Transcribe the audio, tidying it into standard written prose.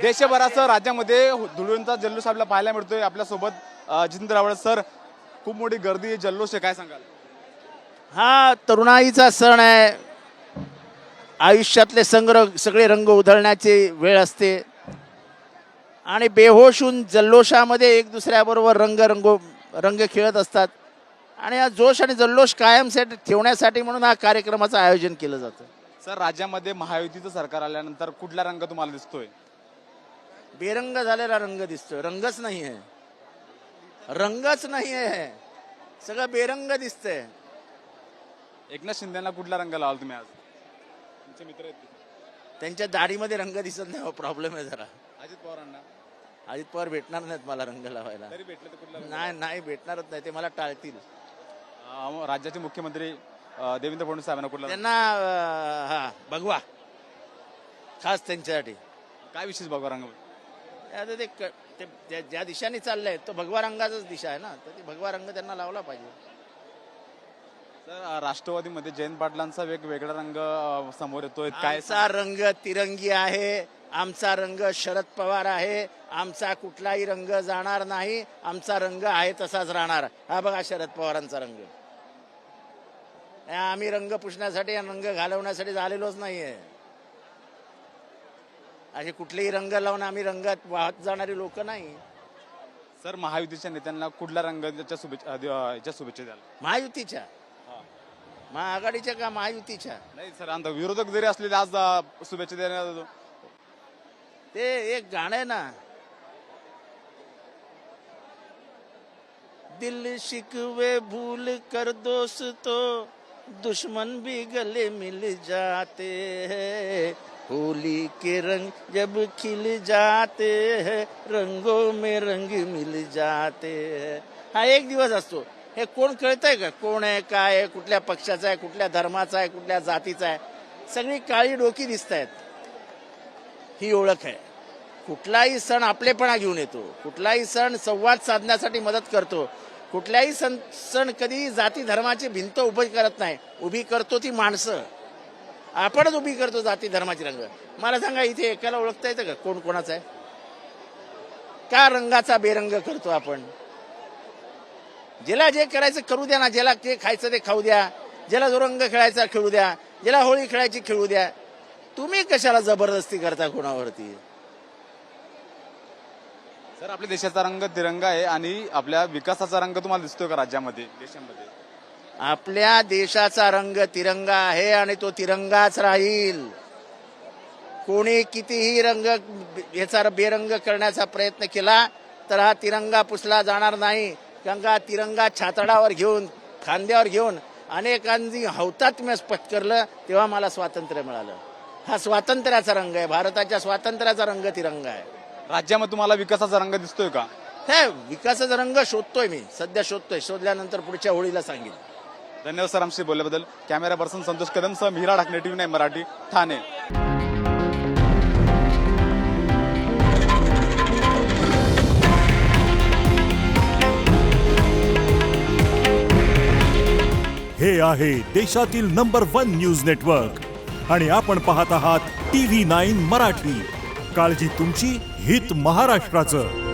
देशभरासह राज्यामध्ये धुळवडीचा जल्लोष आपल्याला पाहायला मिळतोय। आपल्यासोबत जितेंद्र आव्हाड सर, खूप मोठी गर्दी जल्लोष आहे, काय सांगाल? हा तरुणाईचा सण आहे। आयुष्यातले सगळे रंग उधळण्याची वेळ असते आणि बेहोश होऊन जल्लोषामध्ये एक दुसऱ्याबरोबर रंग खेळत असतात आणि हा जोश आणि जल्लोष कायम ठेवण्यासाठी म्हणून हा कार्यक्रमाचं आयोजन केलं जातं। सर, राज्यामध्ये महायुतीचं सरकार आल्यानंतर कुठला रंग तुम्हाला दिसतोय? बेरंग झालेला रंग दिसतोय, रंगच नाही आहे, रंगच नाही आहे, सगळं बेरंग दिसतंय। एकनाथ शिंदेना कुठला रंग लावाल तुम्ही? आज तुमचे मित्र आहेत ते. त्यांच्या दाढीमध्ये रंग दिसत नाही, प्रॉब्लेम आहे जरा। अजित पवारांना अजित पवार भेटणार नाहीत मला रंग लावायला, तरी भेटले तर कुठला रंग? नाही भेटणारच नाही, ते मला टाळतील। राज्याचे मुख्यमंत्री देवेंद्र फडणवीस साहेबांना कुठला रंग? त्यांना हा भगवा, खास त्यांच्यासाठी। काय विशेष बघा रंग? आता ते ज्या दिशाने चाललंय तो भगवा रंगाचाच दिशा आहे ना, तर ते भगवा रंग त्यांना लावला पाहिजे। सर, राष्ट्रवादीमध्ये जयंत पाटलांचा वेगवेगळा रंग समोर येतोय, काय? आमचा रंग तिरंगी आहे, आमचा रंग शरद पवार आहे, आमचा कुठलाही रंग जाणार नाही, आमचा रंग आहे तसाच राहणार। हा बघा शरद पवारांचा रंग, आम्ही रंग पुसण्यासाठी रंग घालवण्यासाठी झालेलोच नाहीये। असे कुठलेही रंग लावून आम्ही रंगात वाहत जाणारी लोक नाही। सर, महायुतीच्या नेत्यांना कुठला रंगाच्या शुभेच्छा द्याल? महायुतीच्या, महाआघाडीच्या का महायुतीच्या? नाही सर, आता विरोधक जरी असले आज शुभेच्छा देण्यात येतो। ते एक गाणं आहे ना, दिल शिकवे भूल कर दोस्तों, दुश्मन भी गले मिल जाते हैं, होली के रंग जब खिल जाते हैं, रंगों में रंग मिल जाते हैं। हा एक दिवस असतो, हे कोण कळतंय का? कोण आहे, काय आहे, कुठल्या पक्षाचा आहे, कुठल्या धर्माचा आहे, कुठल्या जातीचा आहे? सगळी काळी डोकी दिसत आहेत, ही ओळख आहे। कुठलाही सण आपलेपणा घेऊन येतो, कुठलाही सण संवाद साधण्यासाठी मदत करतो, कुठल्याही सण कधी जाती धर्माची भिंत उभी करत नाही, उभी करतो ती माणसं, आपणच उभी करतो जाती धर्माची रंग। मला सांगा, इथे एकाला ओळखता येतं का कोण कोणाचा आहे? का रंगाचा बेरंग करतो आपण? ज्याला जे करायचं करू द्या ना, ज्याला जे खायचं ते खाऊ द्या, ज्याला जो रंग खेळायचा खेळू द्या, ज्याला होळी खेळायची खेळू द्या, तुम्ही कशाला जबरदस्ती करता कोणावरती? सर, आपल्या देशाचा रंग तिरंगा आहे आणि आपल्या विकासाचा रंग तुम्हाला दिसतोय का राज्यामध्ये, देशामध्ये? आपल्या देशाचा रंग तिरंगा आहे आणि तो तिरंगाच राहील। कोणी कितीही रंग याचा बेरंग करण्याचा प्रयत्न केला तर हा तिरंगा पुसला जाणार नाही, कारण का तिरंगा छातडावर घेऊन, खांद्यावर घेऊन अनेकांनी हौतात्म्य पत्करलं, तेव्हा मला स्वातंत्र्य मिळालं। हा स्वातंत्र्याचा रंग आहे, भारताच्या स्वातंत्र्याचा रंग तिरंगा आहे। राज्यामध्ये तुम्हाला विकासाचा रंग दिसतोय का? हे विकासाचा रंग शोधतोय मी, सध्या शोधतोय, शोधल्यानंतर पुढच्या होळीला सांगेन। धन्यवाद सर आमशी बोलल्याबद्दल। कॅमेरा पर्सन संतोष कदम सह मीरा ढाकणे, TV9 मराठी, ठाणे। हे आहे देशातील नंबर 1 न्यूज नेटवर्क आणि आपण पाहत आहात TV9 मराठी। काळजी तुमची, हित महाराष्ट्राचं।